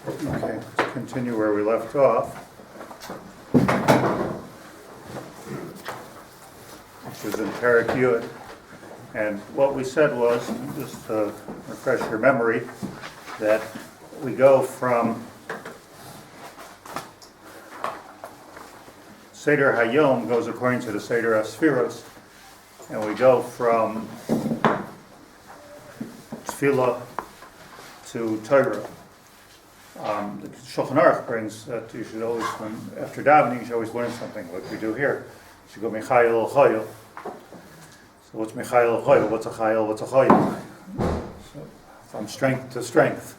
Okay, let's continue where we left off, which was in Perek Yud. And what we said was, just to refresh your memory, that we go from Seder Hayom goes according to the Seder HaSfiros, and we go from Tefillah to Torah. The Shechina brings that you should always, after davening, you should always learn something, like we do here. You should go Mechayil El Chayil. So what's Mechayil El Chayil? What's a Chayil? What's a Chayil? So from strength to strength.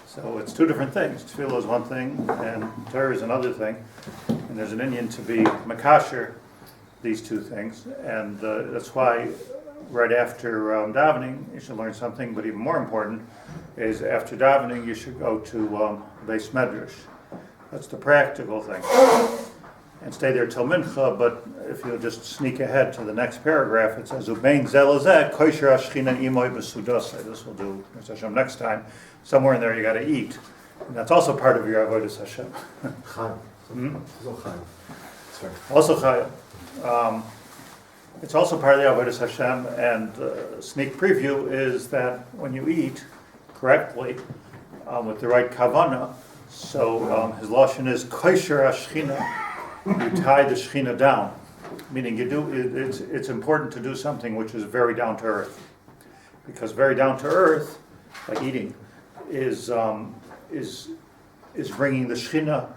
So it's two different things. Tefillah is one thing, and Torah is another thing. And there's an Indian to be Makasher, these two things. And that's why right after davening, you should learn something, but even more important is after davening, you should go to Beis Medrash. That's the practical thing. And stay there till Mincha, but if you'll just sneak ahead to the next paragraph, it says, Ubein zelazeh, kosher Shechina imoy b'sudasei. This we'll do Hashem next time. Somewhere in there you got to eat. And that's also part of your avodas Hashem. Also chayim. It's also part of the avodas Hashem, and sneak preview is that when you eat correctly, with the right kavana, so his lashon is kosher Shechina. You tie the Shechina down, meaning you do. It's important to do something which is very down to earth, because very down to earth, like eating, is bringing the Shechina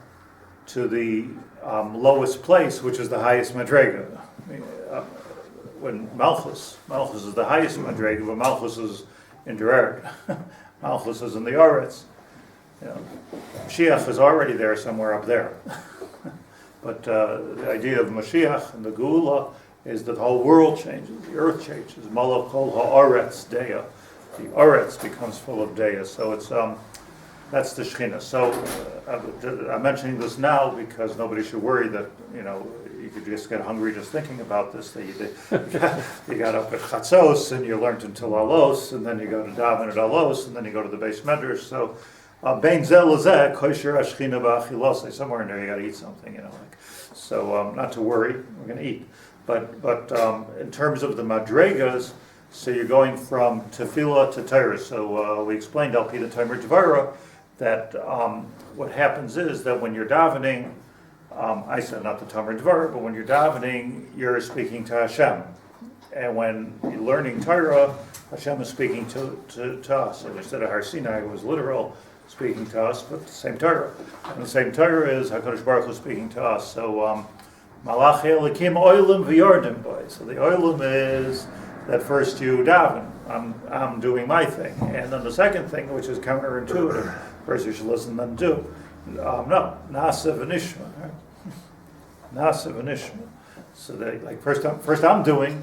to the lowest place, which is the highest madrega. When Malchus is the highest madrega, but Malchus is in Derek, Malchus is in the Oretz. Mashiach is already there somewhere up there. But the idea of Mashiach and the Geula is that the whole world changes, the earth changes. Malach kol ha'aretz deya. The Oretz becomes full of deya. So it's that's the Shechina. So I'm mentioning this now because nobody should worry that you could just get hungry just thinking about this. That you got up at Chatzos and you learned until Alos, and then you go to daven at Alos, and then you go to the Beis Medrash. So Bein zelazeh kosher Shechina b'achilosei. Somewhere in there you got to eat something, So not to worry, we're going to eat. But in terms of the madregas, so you're going from tefillah to Torah. So we explained Al Pi the Tomer Devorah that what happens is that when you're davening, I said not the Tomer Devorah, but when you're davening, you're speaking to Hashem. And when you're learning Torah, Hashem is speaking to us. So instead of Har Sinai, it was literal, speaking to us, but the same Torah. And the same Torah is HaKadosh Baruch Hu speaking to us. So, Malach Elikim Oilim V'Yordim Boy. So the Oilim is that first you daven. I'm doing my thing. And then the second thing, which is counterintuitive, first you should listen, then do. No, Nasa V'Nishma. Right? Nasa V'Nishma. So they, first I'm doing,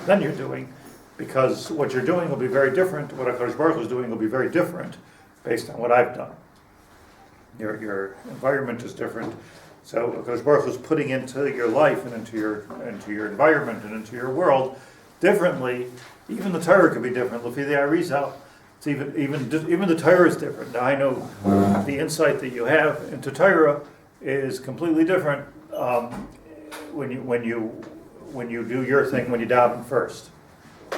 then you're doing, because what you're doing will be very different. What HaKadosh Baruch Hu is doing will be very different based on what I've done. Your environment is different. So HaKadosh Baruch Hu is putting into your life and into your environment and into your world differently. Even the Torah could be different. Lefi the Arizal, it's even the Torah is different. Now I know the insight that you have into Torah is completely different when you do your thing when you daven first.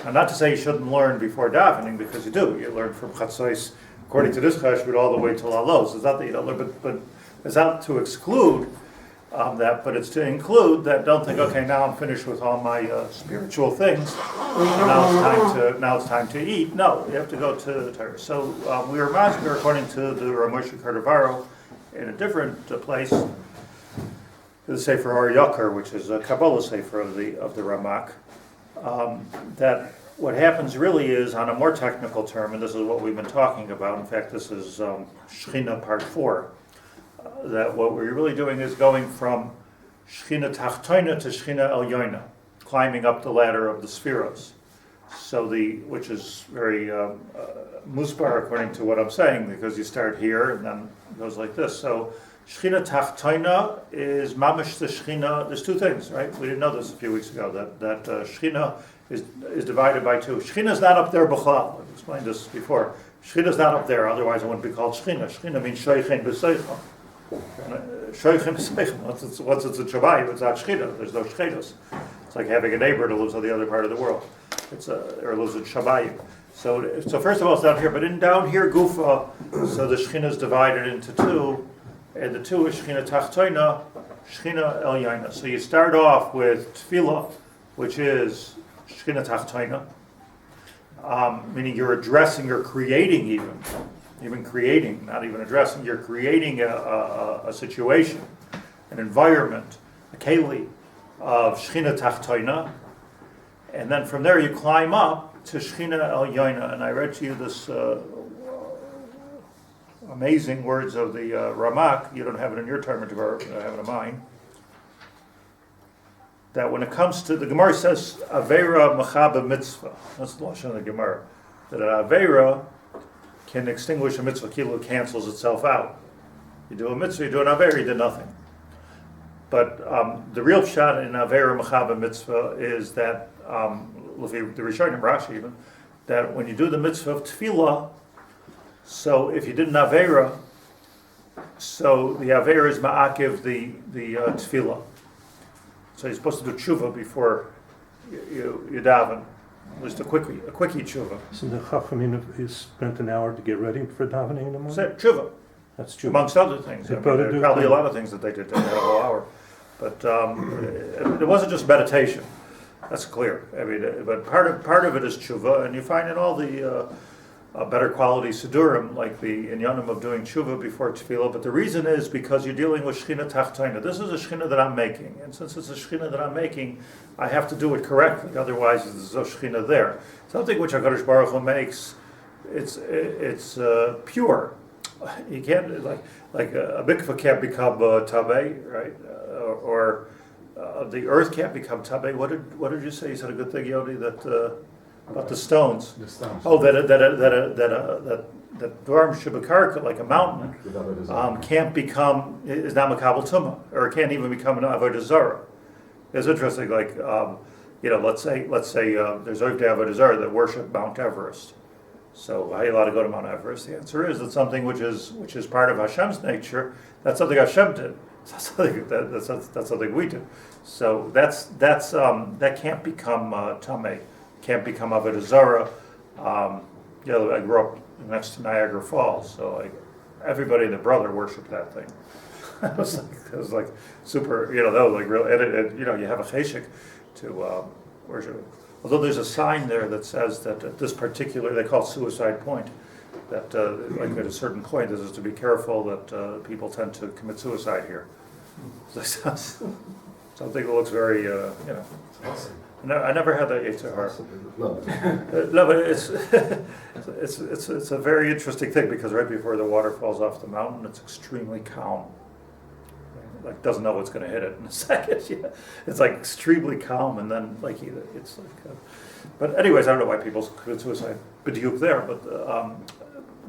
Now, not to say you shouldn't learn before davening, because you do. You learn from Chatzos, according to this cheshbon, all the way till Alos. It's not that you don't learn, but it's not to exclude that, but it's to include that. Don't think, okay, now I'm finished with all my spiritual things. Now it's time to eat. No, you have to go to the Torah. So we were master according to the Moshe Cordovero in a different place. The Sefer Or Yakar, which is a Kabbalah Sefer of the Ramak. That what happens really is, on a more technical term, and this is what we've been talking about, in fact this is Shechina part 4, that what we're really doing is going from Shechina Tachtoina to Shechina Elyoina, climbing up the ladder of the Spheros. So which is very musbar according to what I'm saying, because you start here and then it goes like this. So Shechina Tachtoina is mamish the Shechina. There's two things, right? We didn't know this a few weeks ago, that Shechina is divided by two. Shechina is not up there b'chlal. I've explained this before. Shechina's not up there, otherwise it wouldn't be called Shechina. Shechina means Sheichen B'Seichon. Sheichen B'Seichon, once it's a Shabayim, it's not Shechina. There's no Shechinos. It's like having a neighbor that lives on the other part of the world. Or lives in Shabayim. So first of all, it's down here, but down here, Gufa, so the Shechina is divided into two, and the two is Shechina Tachtoina, Shechina Elyaina. So you start off with Tefillah, which is Shechina Tachtoina, meaning you're addressing, you're creating even creating, not even addressing, you're creating a situation, an environment, a keli of Shechina Tachtoina, and then from there you climb up to Shechina Elyaina, and I read to you this amazing words of the Ramak. You don't have it in your Tomer Devorah, but I have it in mine. That when it comes to, the Gemara says, Aveira Machaba Mitzvah. That's the lashon of the Gemara. That an Aveira can extinguish a mitzvah, kilo cancels itself out. You do a mitzvah, you do an Aveira, you did nothing. But the real shot in Aveira Machaba Mitzvah is that, the Rishonim Rashi even, that when you do the mitzvah of Tefillah, so if you did an Aveira, so the Aveira is ma'akiv the Tefillah. So you're supposed to do tshuva before you daven, at least a quickie tshuva. So the Chachamim is spent an hour to get ready for davening in the morning? So tshuva. That's true. Amongst other things. There are probably a lot of things that they did. They had a whole hour. But it wasn't just meditation. That's clear. I mean, but part of it is tshuva, and you find in all the better quality Sidurim, like the inyanim of doing tshuva before tefillah. But the reason is because you're dealing with Shechina Tachtoina. This is a Shechina that I'm making, and since it's a Shechina that I'm making, I have to do it correctly. Otherwise, there's no Shechina there. Something which HaKadosh Baruch Hu makes, it's pure. You can't like a mikvah can't become tamei, right? Or the earth can't become tamei. What did you say? You said a good thing, Yodi, that about the stones. The stones. Oh, that Dvarim Shebekarka, like a mountain, can't become, is not makabel tumah, or it can't even become an avodah zarah. It's interesting. Like let's say there's Oivdei avodah zarah that worship Mount Everest. So how are you allowed to go to Mount Everest? The answer is that something which is part of Hashem's nature. That's something Hashem did. That's something we do. So that can't become tamei, can't become avodah zarah. I grew up next to Niagara Falls, so everybody and their brother worshipped that thing. it was like super, that was like real. And you have a cheshik to worship it. Although there's a sign there that says that at this particular, they call it Suicide Point, that like at a certain point, this is to be careful that people tend to commit suicide here. Something that looks very, Awesome. I never had that Yetzer Hara. No. But it's a very interesting thing because right before the water falls off the mountain, it's extremely calm. Like doesn't know what's going to hit it in a second. Yeah. It's like extremely calm, and then it's like. But anyways, I don't know why people commit suicide. B'diuk there,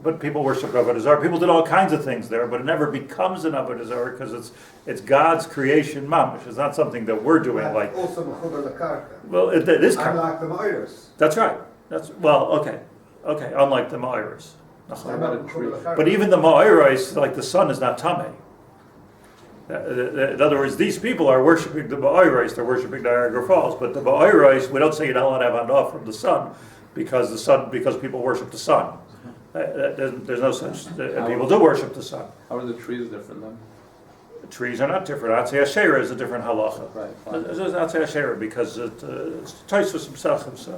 but people worship avodah zarah. People did all kinds of things there, but it never becomes an avodah zarah because it's God's creation, mamish. It's not something that we're doing. Like also mechuber lekarka. Well, it is. Unlike the Ma'aros. That's right. Okay. Unlike the Ma'aros. But even the Ma'aros, like the sun, is not tamei. In other words, these people are worshiping the Ma'aros. They're worshiping Niagara Falls. But the Ma'aros, we don't say you're not allowed to have hanaf from the sun because people worship the sun. There's no such. People do worship the sun. How are the trees different then? The trees are not different. Atzei Asherah is a different halacha. Right. It's Atzei Asherah because it's Tosfos himself. So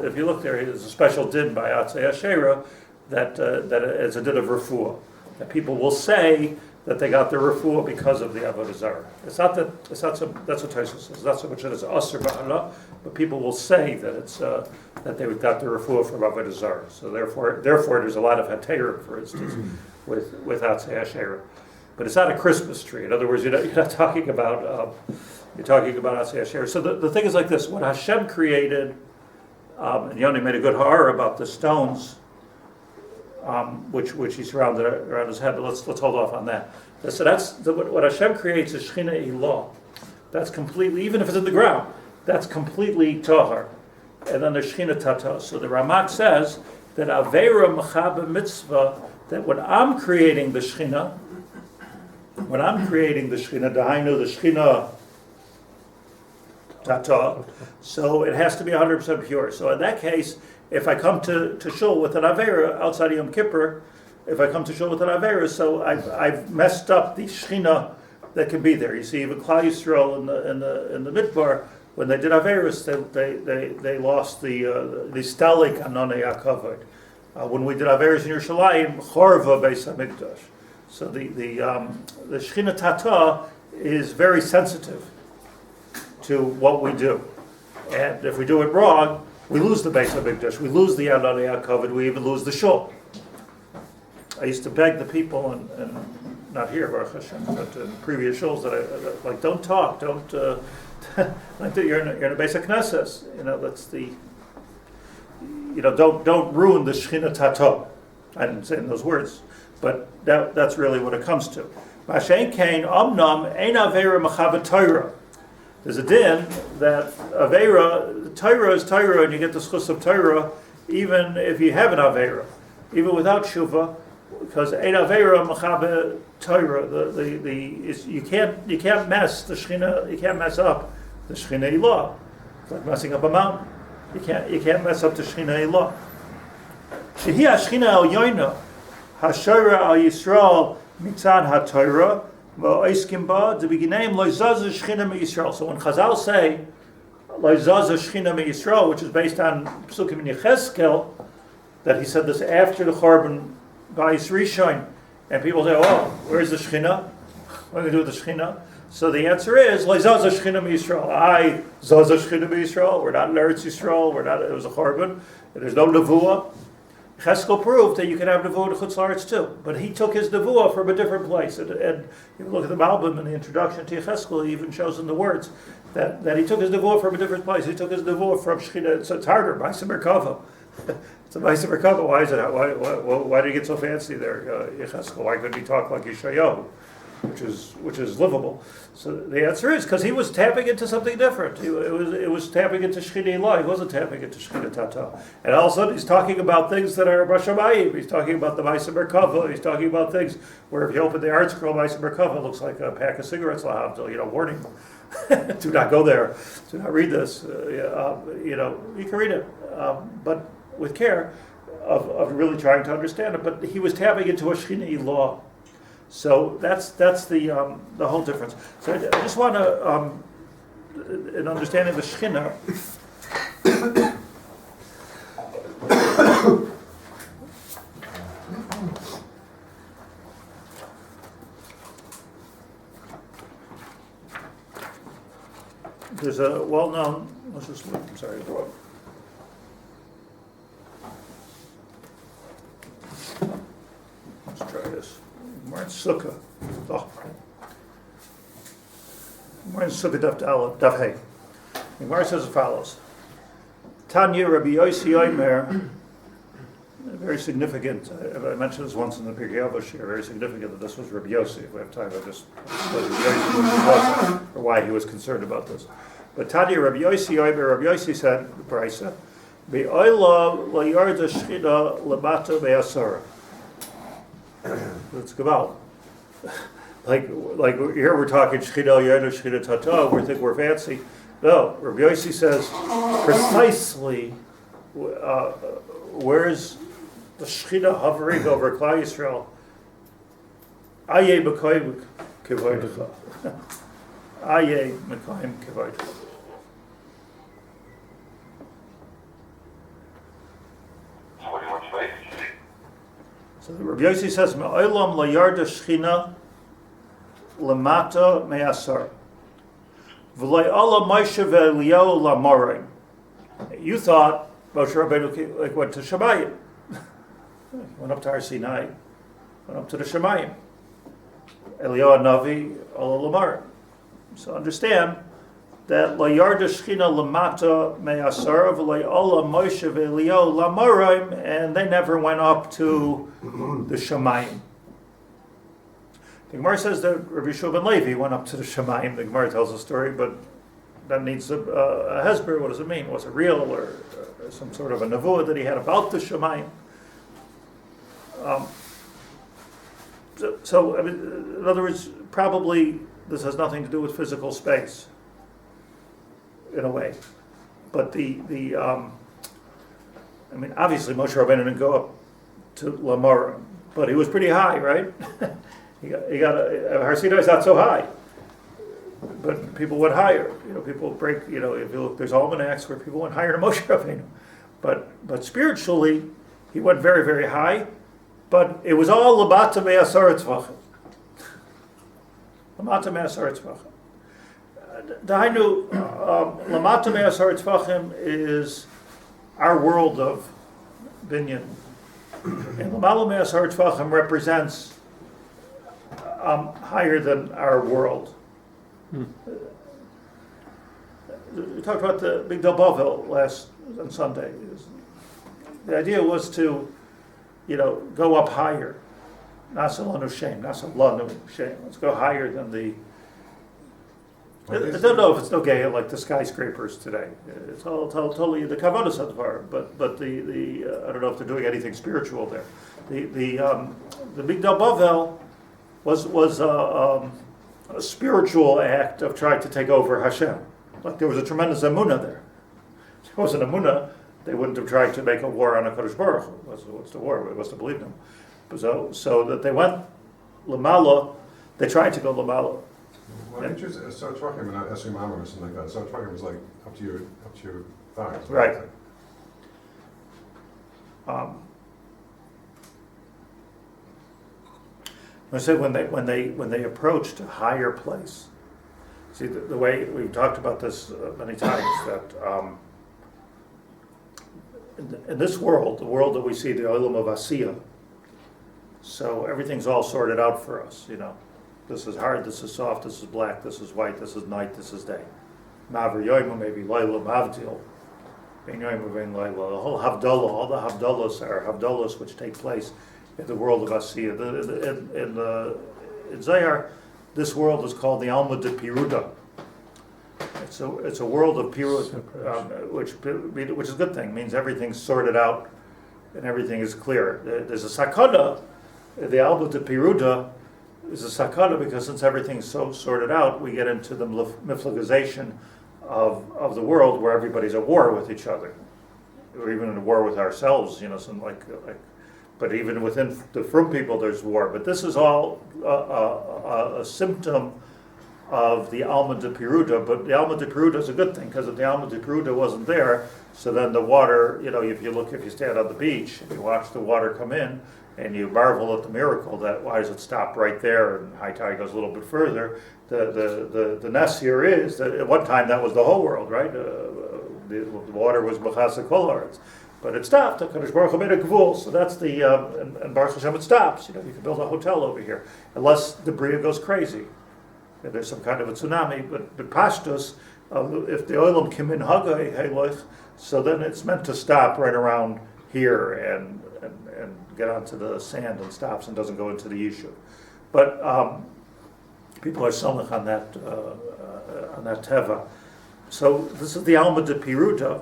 if you look there, there's a special din by Atzei Asherah that it's a din of refuah. That people will say that they got their refuah because of the avodah zarah. That's what Tosfos says. Not so much that it's asur b'hala, but people will say that it's that they got their refuah from avodah zarah. So therefore, there's a lot of hatayr, for instance, with Atzei Asherah. But it's not a Christmas tree. In other words, you're not talking about Atzei Asherah. So the thing is like this: what Hashem created, and Yoni made a good ha'ara about the stones, which he surrounded around his head. But let's hold off on that. So what Hashem creates is Shechina Ilah. That's completely, even if it's in the ground, that's completely tahar. And then there's Shechina Tata. So the Ramak says that Avera Mechabe Mitzvah, that when I'm creating the Shechina, Dahainu, the Shechina Tata, so it has to be 100% pure. So in that case, if I come to Shul with an Avera outside of Yom Kippur, so I've messed up the Shechina that can be there. You see, even Klal Yisrael in the Midbar, when they did Averis, they lost the Stalik Anonei HaKavod. When we did Averis in Yerushalayim, Chorva Beis HaMikdash. So the Shechina Tata is very sensitive to what we do. And if we do it wrong, we lose the Beis HaMikdash, we lose the Anonei HaKavod, we even lose the Shul. I used to beg the people, and not here, Baruch Hashem, but in previous shuls, that I like, don't talk, don't, like you're in a basic Knesset, that's the, don't ruin the Shechina Tato. I didn't say it in those words, but that's really what it comes to. Mashen Kain Omnam Ein Avera Mechabe Torah. There's a din that Avera, Torah is Torah, and you get the schus of Torah even if you have an Avera, even without Shuvah, because Ein Avera Mechabe Torah, you can't mess the Shechina, you can't mess up the Shechina Ilah. It's like messing up a mountain. You can't mess up the Shechina Ilah. Shehi HaShechina El Yoina HaShora Al Yisrael Mitzad HaTorah V'Oiskim Ba D'Beginayim Lo Zaz HaShechina MeYisrael. So when Chazal say Lo Zaz HaShechina MeYisrael, which is based on Psukim in Yechezkel, that he said this after the Chorban Bayis Rishon, and people say, "Oh, where's the Shechina? What are we going to do with the Shechina?" So the answer is, "Lo Zaz HaShechina MeYisrael." I Zaz HaShechina MeYisrael. We're not in Eretz Yisrael. It was a Chorban. There's no Nevuah. Cheskel proved that you can have Nevuah to Chutz La'aretz too, but he took his Nevuah from a different place. And if you look at the Malbim in the introduction to Cheskel, he even shows in the words that he took his Nevuah from a different place. He took his Nevuah from Shechina. So it's harder, Ma'aseh Merkava. It's a Ma'aseh Merkava. Why is it? Why did he get so fancy there, Cheskel? Why couldn't he talk like Yeshayahu, which is livable? So the answer is because he was tapping into something different. It was tapping into Shechina Ilah. He wasn't tapping into Shechina Tata. And all of a sudden he's talking about things that are Bashamayim. He's talking about the Ma'aseh Merkava. He's talking about things where if you open the art scroll, Ma'aseh Merkava, it looks like a pack of cigarettes, warning. Do not go there. Do not read this. You can read it, but with care of really trying to understand it. But he was tapping into a Shechina Ilah. So that's the whole difference. So I just want to, in understanding the Shechina, there's a well-known. Let's just look. I'm sorry. Let's try this. We're in Sukkah. We're in Sukkah Daf Hey. Gemara says as follows: Tanya Rabbi Yossi Omer, very significant. I mentioned this once in the Perek Haber. Very significant that this was Rabbi Yossi. If we have time, I just explain Rabbi Yossi who he was or why he was concerned about this. But Tanya Rabbi Yossi Omer, Rabbi Yossi said, Brisa, Be'oila la yarda shchina lamata be'asara. Let's go out. Like here we're talking Shechina Yoda, Shechina Tata. We think we're fancy. No, Rabbi Yossi says precisely where's the Shechina hovering over Klal Yisrael. Aye Mekayim Kevodecha. Aye Mekayim Kevodecha. So Rabbi Yossi says, "Me'olam la yarda Shechina lamata me'asar, v'lo ala Moshe ve'Eliyahu la'marim." You thought Moshe Rabbeinu went to Shemayim, went up to Har Sinai, went up to the Shemayim. Eliyahu Navi ala la'marim. So understand that la yarda Shechina lamata me'asar, v'lo ala Moshe ve'Eliyahu la'marim, and they never went up to the Shemayim. The Gemara says that Rabbi Shua ben Levi went up to the Shemayim. The Gemara tells a story, but that needs a hesber. What does it mean? Was it real or some sort of a nevuah that he had about the Shemayim? So, I mean, in other words, probably this has nothing to do with physical space, in a way. But I mean, obviously Moshe Rabbeinu didn't go up to Lamar, but he was pretty high, right? Har Sinai is not so high, but people went higher. People break. If you look, there's almanacs where people went higher to Moshe Rabbeinu, but spiritually, he went very, very high. But it was all Lamata Me'asar Tzvachim. Lamata Me'asar Tzvachim. Dahainu, Lamata Me'asar Tzvachim is our world of binyan. And Lamala Me'asar Tzvachim represents higher than our world. We talked about the Big Del Bavel on Sunday. The idea was to go up higher. Nasa lanu shem, nasa lanu shem. Let's go higher than the. I don't know if it's no gay like the skyscrapers today. It's all totally the kavanas advar, but the I don't know if they're doing anything spiritual there. The Big Del Bavel was a spiritual act of trying to take over Hashem. Like there was a tremendous emunah there. If it wasn't emunah, they wouldn't have tried to make a war on a Kodesh Baruch Hu. What's the war? It was to believe them. So that they went Lamala, they tried to go Lamala. Why didn't you start talking about Esrim Amar or something like that? Start talking was like up to your thighs. Right. I said when they approached a higher place. See the way we've talked about this many times that. In this world, the world that we see, the olam of Asiya, so everything's all sorted out for us, This is hard, this is soft, this is black, this is white, this is night, this is day. Maver yoima, maybe Laila Mavdil. Ben yoima, ben Laila. The whole Havdalah, all the Havdalahs are Havdalahs which take place in the world of Asiya. In Zayar, this world is called the Alma de Piruda. It's a world of pirut, which is a good thing. It means everything's sorted out and everything is clear. There's a sakana. The Alba de Piruda is a sakana because since everything's so sorted out, we get into the miflagization of the world where everybody's at war with each other, or even in a war with ourselves. Something like. But even within the frum people, there's war. But this is all a symptom of the Alma de Piruda, but the Alma de Piruda is a good thing because if the Alma de Piruda wasn't there, so then the water, if you stand on the beach and you watch the water come in and you marvel at the miracle that why does it stop right there and high tide goes a little bit further. The ness here is that at one time that was the whole world, right? The water was Mechasa Kol Haaretz. But it stopped. HaKadosh Baruch Hu made a gvul, so that's the and Baruch Hashem it stops. You can build a hotel over here unless the Bria goes crazy. If there's some kind of a tsunami, but Pashtus, if the oilam kim in Hagai Heloich, so then it's meant to stop right around here and get onto the sand and stops and doesn't go into the Yishuv. But people are samach on that teva. So this is the Alma de Piruta.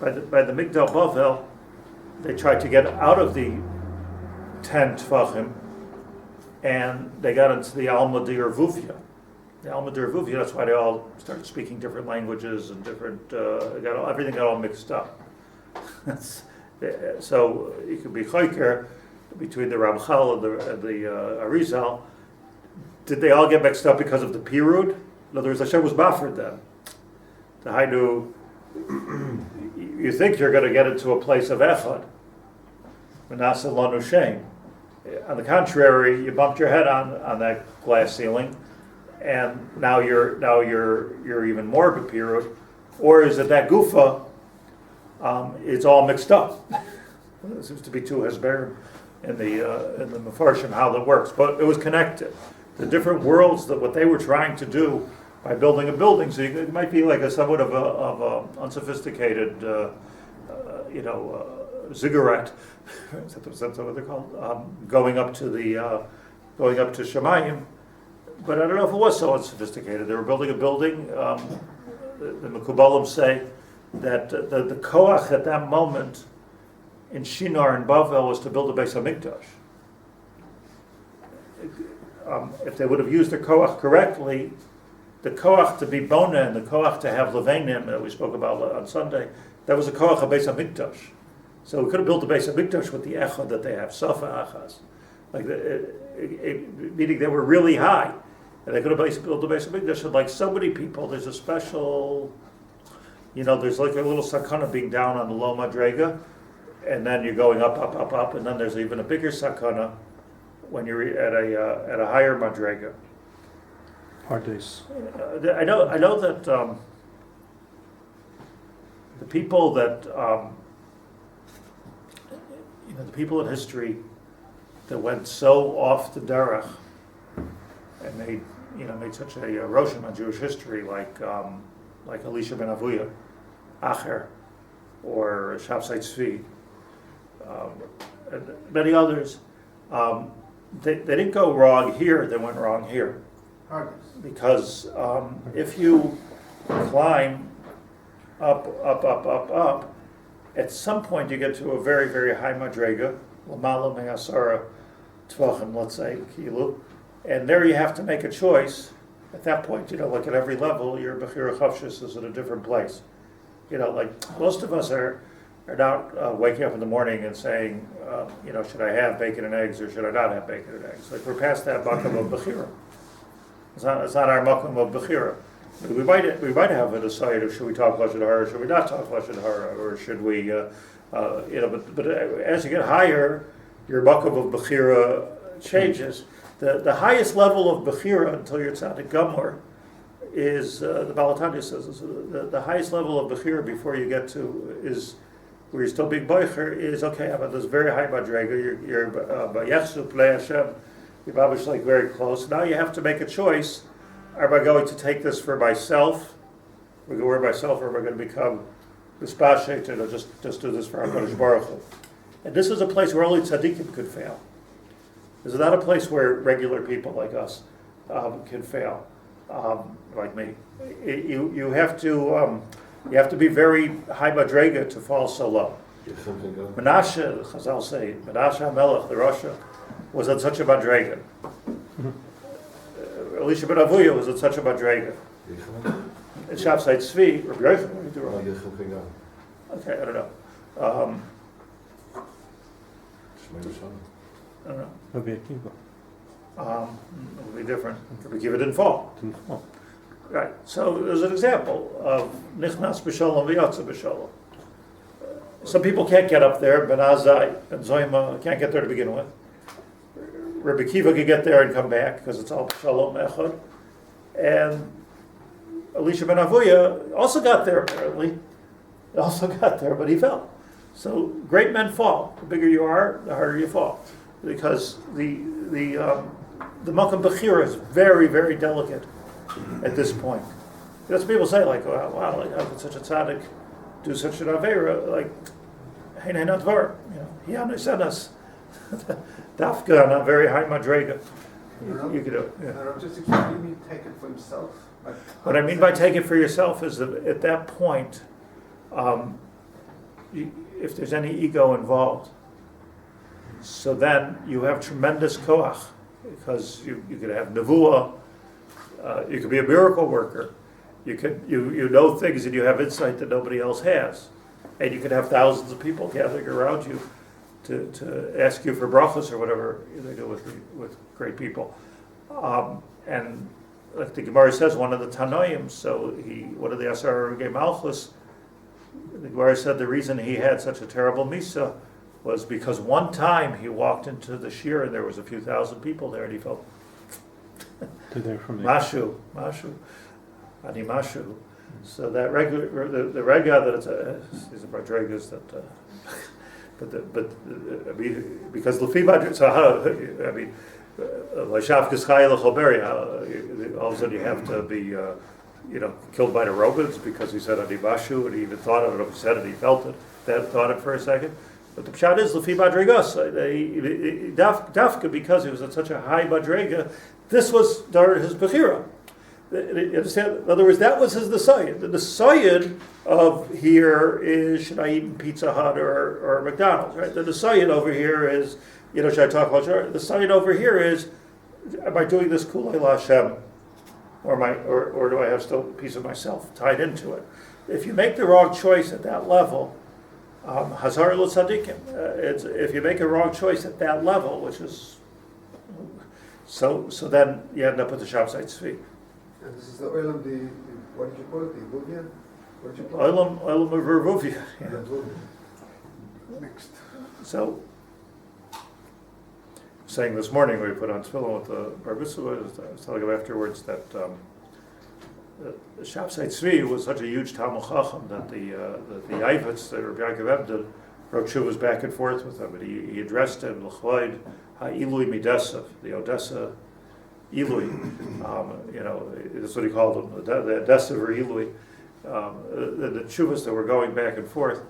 By the Migdal Bavel, they tried to get out of the 10 Tvachim, and they got into the Alma de Ervuvia. The Alma de Ervuvia, that's why they all started speaking different languages and different, everything got all mixed up. So you could be chayker between the Ramchal and the Arizal. Did they all get mixed up because of the Pirud? In other words, Hashem was buffered then. The Hainu, you think you're going to get into a place of Echad. Menasa lanu shem. On the contrary, you bumped your head on that glass ceiling, and now you're even more bepirut. Or is it that gufa? It's all mixed up. There seems to be two hesberim in the Mefarshim how that works, but it was connected. The different worlds that what they were trying to do by building a building, so it might be like a somewhat of a unsophisticated, ziggurat. Is that what they're called? Going up to Shemayim, but I don't know if it was so unsophisticated. They were building a building. The Mekubalim say that the koach at that moment in Shinar and Bavel was to build a Beis Hamikdash. If they would have used the koach correctly, the koach to be bona and the koach to have levanim that we spoke about on Sunday, that was a koach of Beis Hamikdash. So we could have built a Beis Hamikdash with the echad that they have, Safa Achaz. Meaning they were really high. And they could have built a Beis Hamikdash. And like so many people, there's a special, there's like a little sakana being down on the low madrega, and then you're going up, up, up, up, and then there's even a bigger sakana when you're at a higher madrega. Hard days. I know that the people that the people in history that went so off the derech and made such a roshem on Jewish history, like Elisha ben Avuya, Acher, or Shabsai Tzvi, and many others. They didn't go wrong here; they went wrong here. Because if you climb up, at some point you get to a very, very high madrega, l'mala me'asara tvachim, let's say, kilu, and there you have to make a choice. At that point, like at every level, your bechira chavshus is in a different place. Like most of us are not waking up in the morning and saying, should I have bacon and eggs or should I not have bacon and eggs? Like we're past that makom of bechira. It's not our makom of bechira. We might have a decide of should we talk lashon hara, should we not talk lashon hara, or should we, but as you get higher, your makom of bechira changes. The highest level of bechira until you're tzaddik gamor is the Balatanya says the highest level of bechira before you get to is where you're still being boicher is okay. I'm at this very high madrega. You're b'yechsu plei Hashem. Your baba's like very close. Now you have to make a choice. Am I going to take this for myself? We're going to wear myself, or am I going to become mispashet and just do this for HaKadosh Baruch Hu? And this is a place where only tzaddikim could fail. This is not a place where regular people like us can fail, like me. You have to be very high madrega to fall so low. Menashe, the Chazal say, Menashe HaMelech, the Rasha, was at such a madrega. Elisha ben Avuya was at such a madrega. In Shabsai Tzvi, Rabbi Yaacov, what are you doing? Okay, I don't know. I don't know. Rabbi Akiva. It will be different. Rabbi Akiva didn't fall. Oh. Right. So there's an example of Nichnas b'shalom v'yatza b'shalom. Some people can't get up there. Ben Azai and Zoyma can't get there to begin with. Rabbi Akiva could get there and come back because it's all b'shalom echad. And Elisha ben Avuya also got there apparently. Also got there, but he fell. So great men fall. The bigger you are, the harder you fall, because the Makam Bechira is very, very delicate at this point. That's people say like, wow, like how could such a tzaddik do such an avera? Like, hey, not dvar, he sent us dafka on a very high madrega. You could do it. Yeah. Just explain, you mean take it for himself? What I mean by take it for yourself is that at that point, if there's any ego involved, so then you have tremendous koach, because you could have nevuah, you could be a miracle worker, you know things and you have insight that nobody else has, and you could have thousands of people gathering around you to ask you for brachos or whatever they do with great people, and like the Gemara says, one of the Tanoim, one of the Asar Regei Malchus, the Gemara said the reason he had such a terrible misa was because one time he walked into the shir and there was a few thousand people there, and he felt mashu, ani mashu. So that regular, the rega that these are madrigas that, because lefi so how l'shavkas chai l'choberia, all of a sudden you have to be killed by the Romans because he said ani mashu, and he even thought, I don't know if he said it, he felt it, then thought it for a second. But the pshat is lefi madrigas. Dafka, because he was at such a high madriga, this was his bechira. You understand? In other words, that was his Nisayid. The Nisayid of here is, should I eat in Pizza Hut or McDonald's, right? The Nisayid over here is, should I talk about the Nisayid over here is, am I doing this Kulei LaHashem? Or do I have still a piece of myself tied into it? If you make the wrong choice at that level, Hazar lo tzadikim. If you make a wrong choice at that level, which is so then you end up with the Shabsai Tzvi. And this is the oil of the, what did you call it, the Ibuvian? What did you call it? Olam of Revuvia. The Ibuvian. Mixed. So, saying this morning we put on tefillin with the Bar Mitzvah, I was telling him afterwards that the Shabsai Tzvi was such a huge Talmud Chacham that the Yavitz, that Rabbi Yaacov Haber wrote shuvas back and forth with him, but he addressed him l'chloid ha'ilui midesav, the Odessa Ilui, that's what he called him, the Odessa or Ilui, the shuvas that were going back and forth,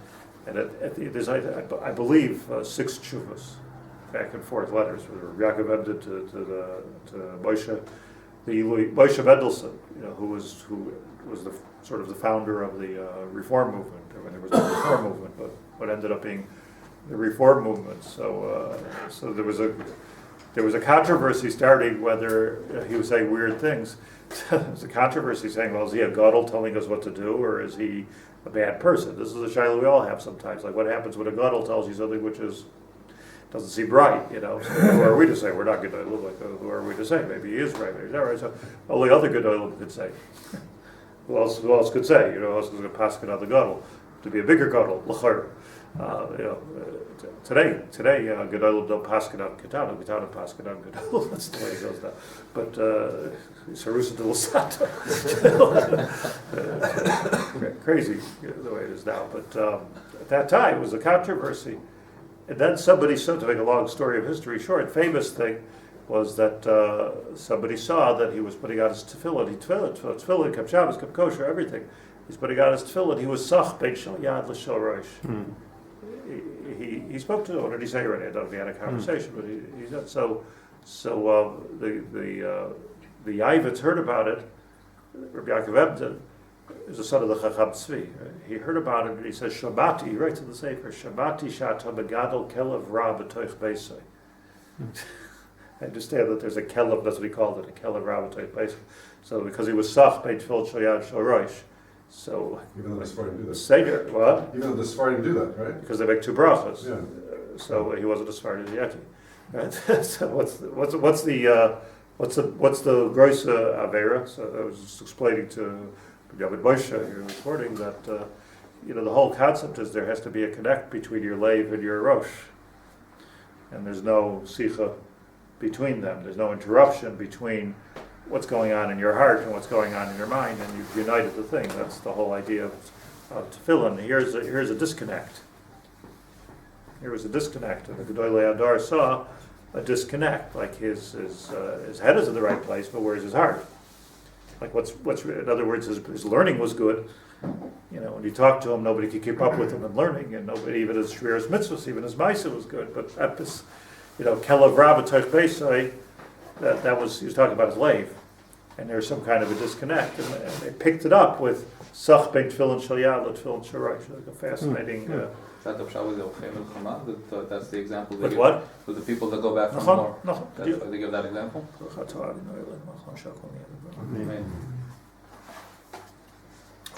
and there's I believe 6 shuvas, back and forth letters with Rabbi Yaacov Haber to Moshe. The Moshe Mendelssohn, who was the sort of the founder of the Reform movement. I mean, there was no Reform movement, but what ended up being the Reform movement. So there was a controversy starting whether he was saying weird things. There was a controversy saying, well, is he a gadol telling us what to do, or is he a bad person? This is a shiloh we all have sometimes. Like, what happens when a gadol tells you something which doesn't seem right, So who are we to say? We're not good oil. Like, who are we to say? Maybe he is right, maybe he's not right. So only other good oil could say. Who else could say? Who else is going to pass another gadol to be a bigger gadol? L'chor. Today, good oil don't pass it on ketana. Ketana pass it on good oil. That's the way it goes now. But sarusa de l'sata. Crazy the way it is now. But at that time, it was a controversy. And then somebody saw, to make a long story of history short, famous thing was that somebody saw that he was putting out his tefillin. Tefillin, Kap Shabbos, Kap Kosher, everything. He's putting out his tefillin. He was sach bein shel yad l'shel rosh. He spoke to him. What did he say already? I don't know if he had a conversation, but he said so. So the Yavitz heard about it. Rabbi Yaacov Haber is the son of the Chacham Tzvi. He heard about it, and he says, Shabati, he writes in the Sefer, Shabati shata begadol kelev ra b'toich beisai. I understand that there's a kelev, that's what he called it, a kelev ra b'toich beisai. So because he was sach bein tefillin shel yad shel rosh, so Even though the Sfardim do that. Seder, what? Even though the Sfardim do that, right? Because they make 2 brachas. Yeah. So he wasn't a Sephardi yet. Right? So what's the gross avera? So I was just explaining to Rabbi Moshe, you're reporting that the whole concept is there has to be a connect between your leiv and your rosh, and there's no sicha between them. There's no interruption between what's going on in your heart and what's going on in your mind, and you've united the thing. That's the whole idea of tefillin. Here's a disconnect. Here was a disconnect, and the Gedolei Adar saw a disconnect. Like his head is in the right place, but where's his heart? Like what's in other words, his learning was good. When you talk to him, nobody could keep up with him in learning, and nobody, even his shriras mitzvahs, even his ma'isa was good. But epis, kelav rabba toich beisai, that was, he was talking about his leiv, and there's some kind of a disconnect, and they picked it up with sach bein tefillin shel yad tefillin shel rosh. Like a fascinating. Is that the pshat with the Ochem Milchama? That's the example. With what? With the people that go back from Nachon, war. nachon. They give that example.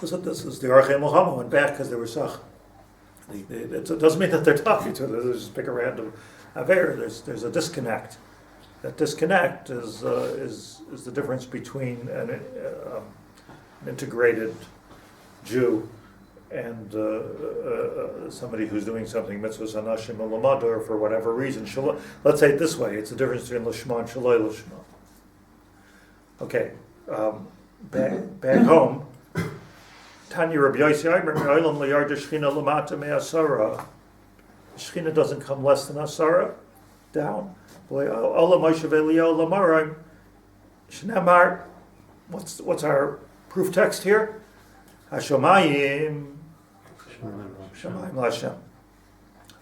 This is the Archei Milchama went back because they were sach. It doesn't mean that they're talking to them. They just pick a random aver. There's a disconnect. That disconnect is the difference between an integrated Jew and somebody who's doing something mitzvahs anashim ulamad, or for whatever reason. Let's say it this way: it's the difference between lishma and shaloi lishma. Okay, back home. Tanya Rabbi Yaacov Haber, me'olam liyard Shechina lamata me'asara. Shechina doesn't come less than asara, down. Olam Moshe ve'Eliyahu lamarim. Shnamar. What's our proof text here? Hashomayim. Shamayim l'Hashem.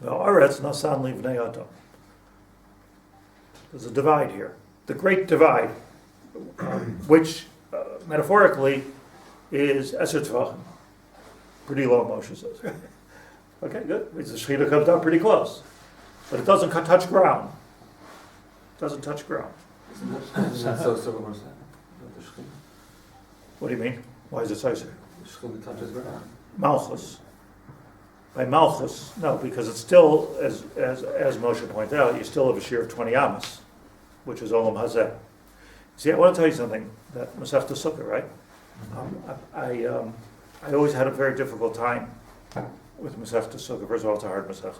Ve'aretz nasan livnei adam. There's a divide here. The great divide, which metaphorically, is Eser Tvachim. Pretty low, Moshe says. Okay, good. Means the Shechina comes down pretty close. But it doesn't touch ground. It doesn't touch ground. Isn't that so similar to the Shechina? What do you mean? Why is it so? The Shechina touches ground. Malchus. By Malchus, no, because it's still, as Moshe pointed out, you still have a share of 20 Amos, which is Olam Hazeh. See, I want to tell you something, that Masechta Sukkah, right? I always had a very difficult time with Masechta Sukkah. First of all, it's a hard Masechta.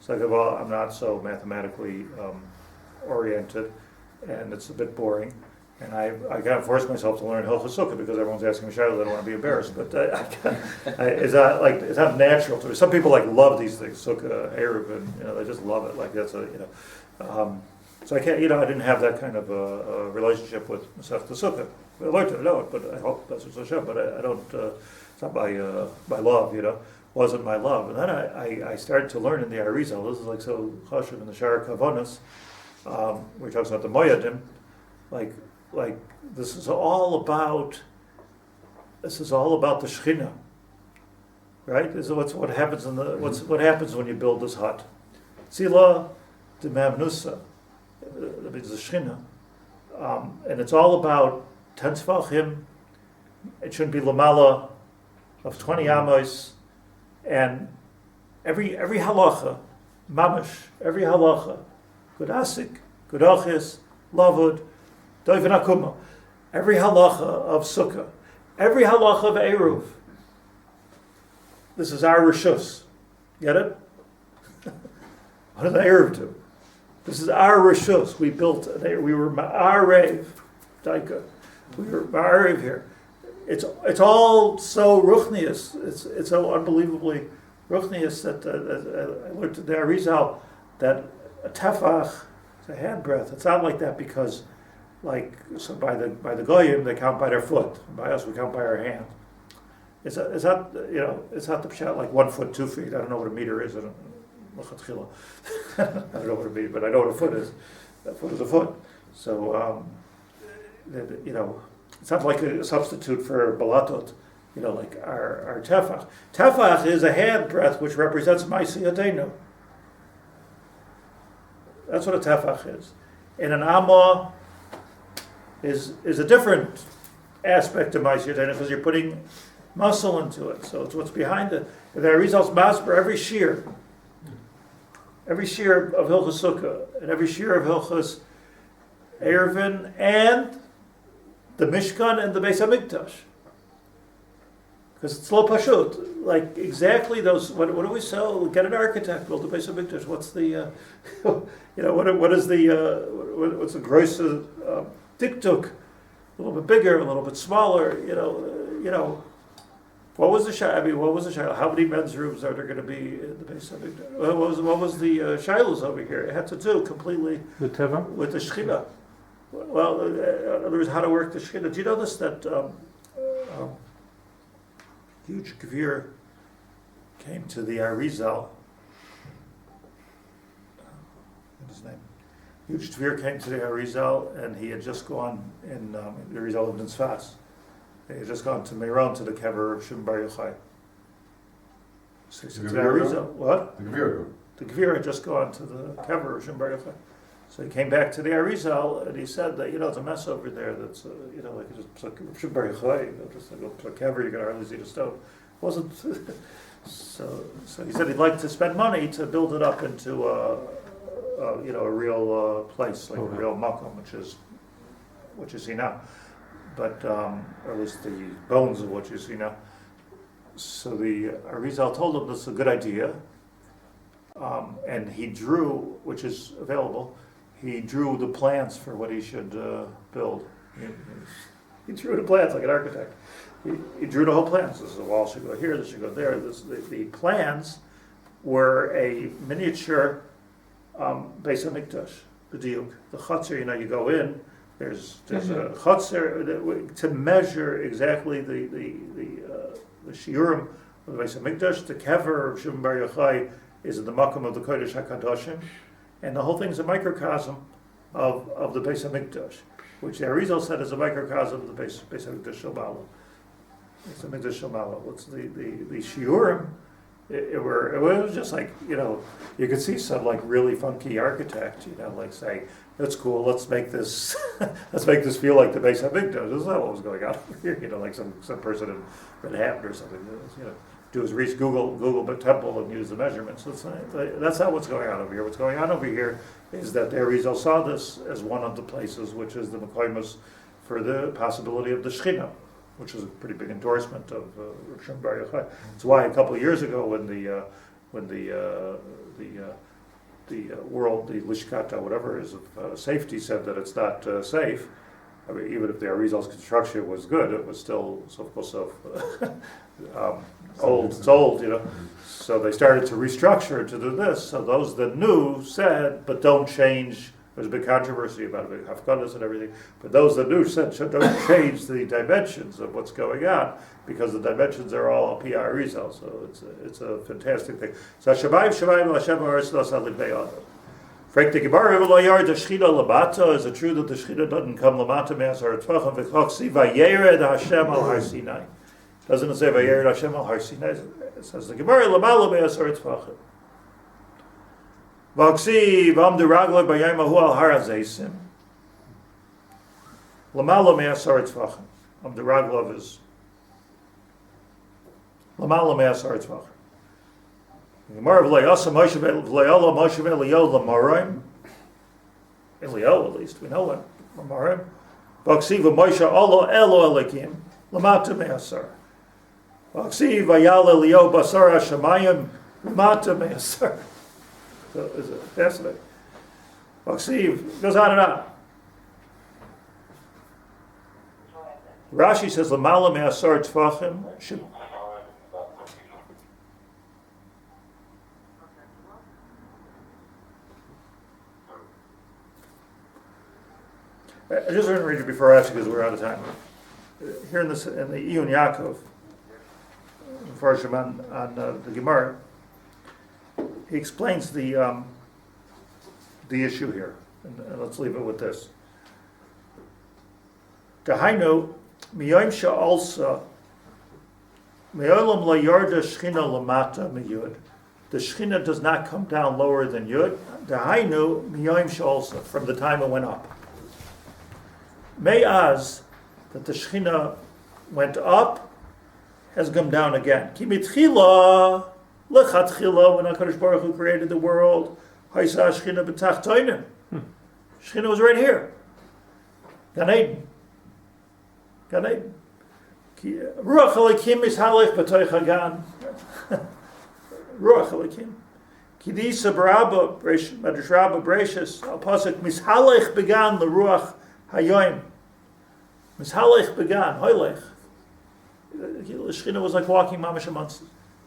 Second of all, I'm not so mathematically oriented, and it's a bit boring. And I kind of forced myself to learn Hilchos Sukkah because everyone's asking me, Shiloh, I don't want to be embarrassed. But it's not natural to me. Some people love these things, Sukkah, Erev, and they just love it. Like that's so I can't, I didn't have that kind of a relationship with Masechta Sukkah. I learned to know it, but I hope that's what's Hashem. But I don't. It's not by love, Wasn't my love. And then I started to learn in the Arizal. This is so chashuv in the Shara Kavonis. We're talking about the Moyadim, like this is all about the Shechina, right? This is what happens what happens when you build this hut. Tzila de Mamnusa, that means the Shechina, and it's all about 10 Tzvachim. It shouldn't be lamala of 20 amos, and every halacha, mamish, every halacha, good asik, good achis, lavud. Doivin every halacha of sukkah, every halacha of eruv. This is our rishus. Get it? What does eruv do? This is our rishus. We built it. We were ma'arev, daika. We were ma'arev here. It's all so ruchnius. It's so unbelievably ruchnius that I looked at the Arizal that a tefach is a handbreadth. It's not like that because. So by the goyim they count by their foot. By us we count by our hand. It's not it's not the pshat like 1 foot 2 feet. I don't know what a meter is. I don't know what a meter, but I know what a foot is. A foot is a foot. So it's not like a substitute for balatot. Like our tefach. Tefach is a handbreadth which represents Ma'aseh Yadeinu. That's what a tefach is. In an amma is a different aspect of Ma'aseh Yadeinu because you're putting muscle into it. So it's what's behind it. There are results masber every shear of Hilchos Sukkah and every shear of Hilchos Erevin and the Mishkan and the Beis Hamikdash. Because it's lo pashut, like exactly those. What do we sell? Get an architect, build the Beis Hamikdash. What's the, what is the, what's the gross diktuk? A little bit bigger, a little bit smaller. What was the shayla? What was the shayla? How many men's rooms are there going to be in the Beis Hamikdash? What was the shaylas over here? It had to do completely The teva? with the Shechina. Well, in other words, how to work the Shechina. Do you notice that huge Gvir came to the Arizal? What's his name? Huge Gvir came to the Arizal, and he had just gone in. The Arizal lived in Sfas. He had just gone to Meron to the kever of Shimon Bar Yochai. So he said to the Arizal, what? The Gvir. The Gvir had just gone to the kever of Shimon Bar Yochai. So he came back to the Arizal and he said that, it's a mess over there. That's, like you just put Shimon Bar Yochai, just go to a kever, you can hardly see the stone. It wasn't. So he said he'd like to spend money to build it up into a real place, like a real makom, which you see now. But or at least the bones of what you see now. So the Arizal told him this is a good idea, and he drew, which is available. He drew the plans for what he should build. He drew the plans like an architect. He drew the whole plans. This is a wall should go here. This should go there. The plans were a miniature Beis Hamikdash, the diuk. The chutzner, you go in. There's a chutzner to measure exactly the shiurim of the Beis Hamikdash. The kever of Shimon Bar Yochai is in the makom of the Kodesh HaKadoshim, and the whole thing's a microcosm of the Beis HaMikdash, which the Arizal said is a microcosm of the Beis HaMikdash Shalmala. Beis HaMikdash Shalmala. What's the shiurim? It was just like, you could see some like really funky architect, like say, that's cool, let's make this feel like the Beis HaMikdash. This is not what was going on here, like some person in Manhattan or something, do is reach Google the temple and use the measurements. That's not what's going on over here. What's going on over here is that the Arizal saw this as one of the places, which is the Mekoimus for the possibility of the Shechina, which is a pretty big endorsement of Rabbi Yaacov. That's why a couple of years ago, when the world, the Lishkata, whatever is of safety, said that it's not safe. I mean, even if the Arizal's construction was good, it was still old. It's old, So they started to restructure to do this. So those that knew said, but don't change. There's a big controversy about big hafkadas and everything. But those that knew said, don't change the dimensions of what's going on, because the dimensions are all Pi Arizal. So it's a fantastic thing. So Shamayim Hashem Haaretz Nos Alid Be'adam. Frank the Gemara lo yard the Shechina lamata. Is it true that the Shechina doesn't come lamata me'asar tvachim v'choksi vayered Hashem al Har Sinai? Doesn't it say vayered Hashem al Har Sinai? It says the Gemara lamala me'asar tvachim. V'choksi v'amdu raglo b'yayim ahu al Har Azeisim. Lamala me'asar tvachim. Amdu raglo is lamala me'asar tvachim. Gemara v'layasa Moshe v'layala Moshe v'Eliyahu l'marim. Eliyahu, at least we know what l'marim. V'aksiv v'Moshe alo elo elikim l'mata me'asar. V'aksiv v'yal Eliyahu basar hashamayim l'mata me'asar. So it's fascinating. V'aksiv goes on and on. Rashi says l'mala me'asar t'fachim. I just want to read it before I ask you because we're out of time. Here in the Iyun Yaakov, on the Gemara, he explains the issue here, and let's leave it with this. Dahainu miyoim sha'alsa me'olam la yarda shchina lamata miyud. The Shechina does not come down lower than Yud. Dahainu miyoim sha'alsa, from the time it went up. Me'az, that the Shechina went up, has come down again. Ki mitchila, lechatchila, when HaKadosh Baruch Hu created the world, haisa Shechina b'tachtoinim. Shechina was right here. Gan Eden. Ruach Elokim is halech b'toich hagan. Ruach Elokim. Kidisa barabba, Medrash Rabbah Bereshis, al pasuk mishalech began l'ruach hayoim. Mishalech began, hoylech. The Shechina was like walking mamash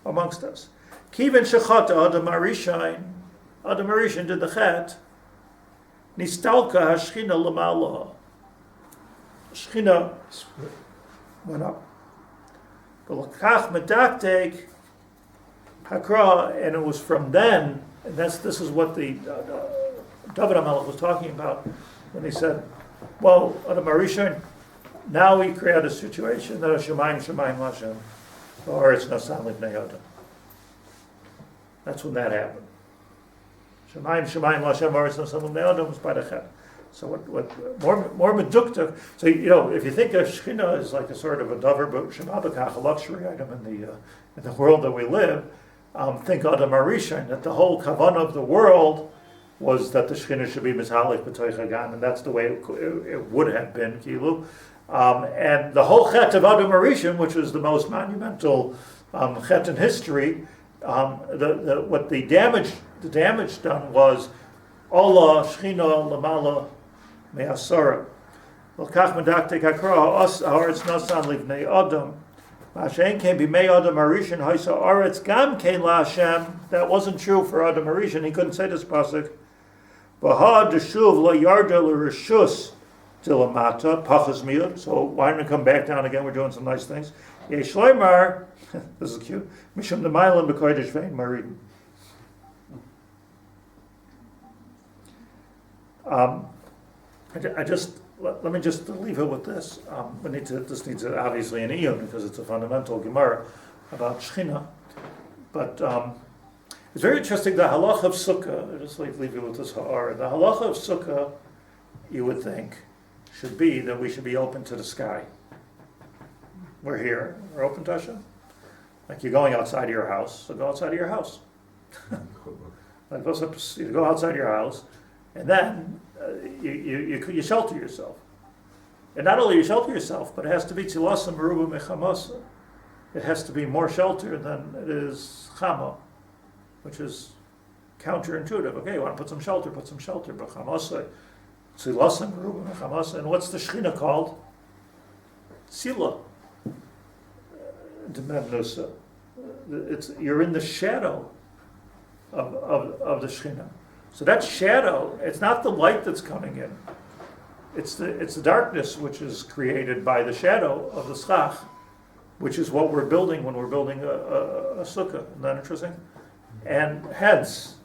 amongst us. Kivin shechata Adam Arishain did the chet. Nistalka hashchina l'mala. Shechina went up. V'lakach medaktek hakra, and it was from then, and this is what the David HaMelech was talking about when he said, well, Adam Arishain, now we create a situation that Hashemayim Hashem, or it's Nasan Livnei Adam. That's when that happened. Shemayim Hashem, or it's Nasan Livnei Adam was by the Chet. So what more medukta? So if you think of Shechina as like a sort of a davar b'shemabakach, a luxury item in the world that we live, think Adam Arishain, that the whole kavanah of the world was that the Shechina should be mizhalech b'toich hagan, and that's the way it would have been, kilu. And the whole chet of Adam Arishain, which was the most monumental chet in history, what the damage done was Allah Shechina lamala me'asara. L'kach medaktek hakra haaretz nasan livnei Adam. Ma'ashen came b'mei Adam Arishain haisa haaretz gam kein la'Hashem. That wasn't true for Adam Arishain. He couldn't say this pasuk. V'ha deshuv la yarda l'rishus tilamata pachas miyud. So why don't we come back down again? We're doing some nice things. Yesh leimar. This is cute. Mishum demaylim b'kodesh vein marid. Let me just leave it with this. This needs obviously an iyun because it's a fundamental Gemara about Shechina. But it's very interesting, the halacha of Sukkah, I'll just leave you with this ha'ara. The halacha of Sukkah, you would think, should be that we should be open to the sky. We're here, we're open to Hashem. Like you're going outside of your house, so go outside of your house. Like you go outside of your house, and then you shelter yourself. And not only you shelter yourself, but it has to be tzilasam meruba mechamasa. It has to be more shelter than it is chama, which is counterintuitive. Okay, you want to put some shelter, but chamasa, tzilasam meruba mechamasa. And what's the Shechina called? Sila. You're in the shadow of the Shechina. So that shadow, it's not the light that's coming in. It's the darkness which is created by the shadow of the schach, which is what we're building when we're building a sukkah. Isn't that interesting? And hence,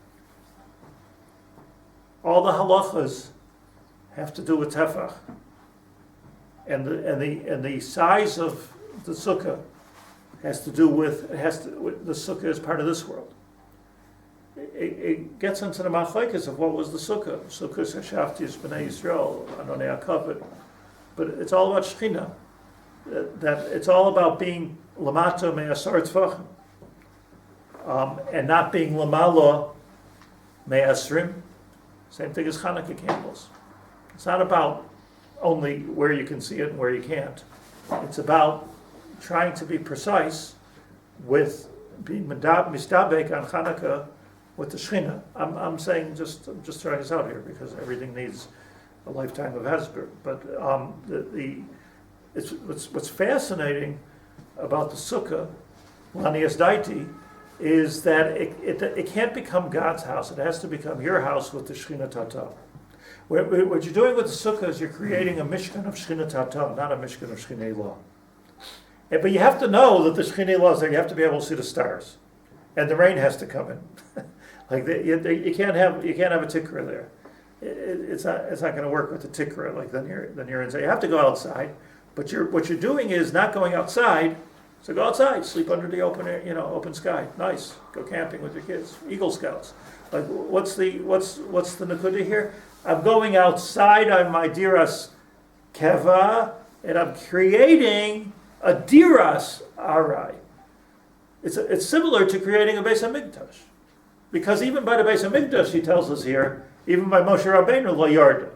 all the halachas have to do with tefach. And the size of the sukkah has to do with, the sukkah is part of this world. It gets into the machlekes of what was the sukkah. Sukkah Shaftis B'nai Yisrael, Adonai HaKavod. But it's all about Shechina. That it's all about being lamata me'asar tzvachim, and not being lamala me'asrim. Same thing as Hanukkah candles. It's not about only where you can see it and where you can't. It's about trying to be precise with being mistabek on Hanukkah with the Shechina. I'm saying just throwing this out here because everything needs a lifetime of Hesber. But what's fascinating about the Sukkah, Lanias Daiti, is that it can't become God's house. It has to become your house with the Shechina Tata. What you're doing with the Sukkah is you're creating a Mishkan of Shechina Tata, not a Mishkan of Shechina Ilah. But you have to know that the Shechina Ilah is there. You have to be able to see the stars, and the rain has to come in. Like you can't have a tikra there. It's not going to work with the tikra. Like then you're inside. You have to go outside, but what you're doing is not going outside. So go outside, sleep under the open air, open sky. Nice. Go camping with your kids. Eagle Scouts. Like what's the nakuda here? I'm going outside on my diras keva, and I'm creating a diras arai. It's similar to creating a Beis Hamikdash. Because even by the Beis Hamikdash, he tells us here, even by Moshe Rabbeinu lo yarda.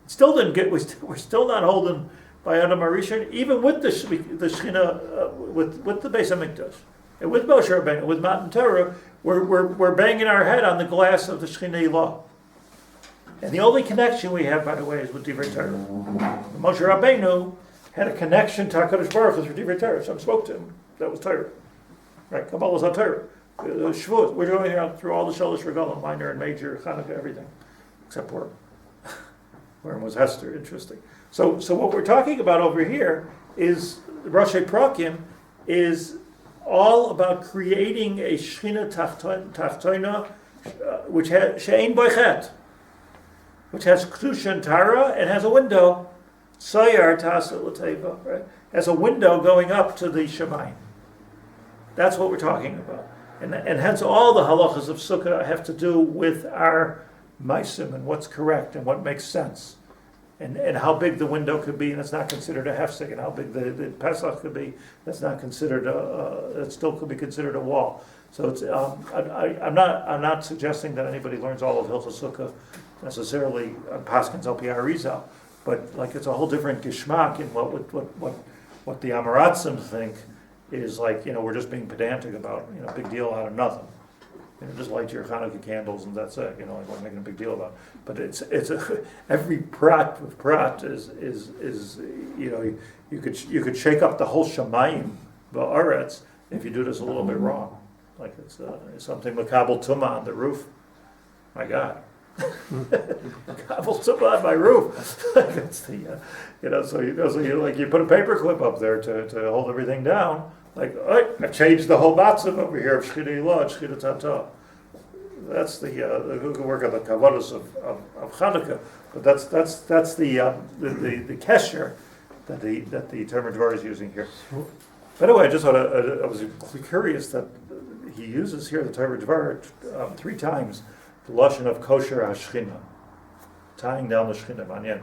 Still didn't get. We're still not holding by Adam Harishon, even with the Shechina, with the Beis Hamikdash, and with Moshe Rabbeinu, with Matan Torah, we're banging our head on the glass of the Shechina Ilah. And the only connection we have, by the way, is with Divrei Torah. Moshe Rabbeinu had a connection to HaKadosh Baruch Hu through Divrei Torah. Someone spoke to him. That was Torah. Right? Kabbalah's on Torah. Shavuot. We're going here through all the Shalosh Regalim, minor and major, Hanukkah, everything, except Purim. Purim was Hester. Interesting. So what we're talking about over here is Rosh Prakim is all about creating a Shechina Tachtoina, which has She'ein Boichet, which has Kedusha and Tara and has a window. Sayar Tasa L'Teva, right? Has a window going up to the Shemayim. That's what we're talking about. And hence all the halachas of Sukkah have to do with our maisim and what's correct and what makes sense. And how big the window could be, and it's not considered a hefsek, and how big the Pesach could be, that's not considered it still could be considered a wall. So it's I'm not suggesting that anybody learns all of Hilchos Sukkah necessarily on Paskins LPR Rizal, but like it's a whole different geshmak in what the Amaratzim think is like, we're just being pedantic about, big deal out of nothing. Just light your Hanukkah candles and that's it. Like we're making a big deal about it. But it's every prat with prat is you could shake up the whole Shemayim ba'aretz if you do this a little bit wrong. Like it's something makabel tumah on the roof. My God. Makabel tumah on my roof. It's the so you put a paper clip up there to hold everything down. Like, I've changed the whole matzav over here of Shechina Ilah, Shechina Tata. That's the good work of the kavados of Chanukah. But that's the kesher that the Tomer Devorah is using here. By the way, I was curious that he uses here the Tomer Devorah 3 times the lashon of kosher Shechina, tying down the Shechina. Manyan.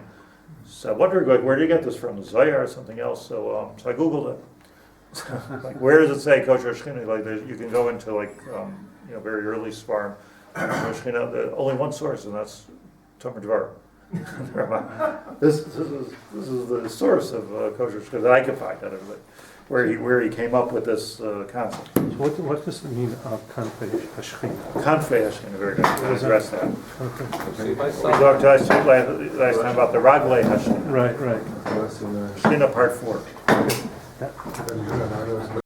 So I wondered, like, where did you get this from? The Zohar or something else? So I googled it. Like, where does it say kosher Shechina? Like, you can go into like very early Sfarm. Shechina, only one source, and that's Tomer Devorah. This is the source of kosher Shechina that I could find out of it, where he came up with this concept. So what does it mean, Kanfei Hashchina? Kanfei Hashchina, very good. I addressed that. Okay. So if I We saw, talked last time about the Raglei Hashchina. Right. Shechina part 4. Then you have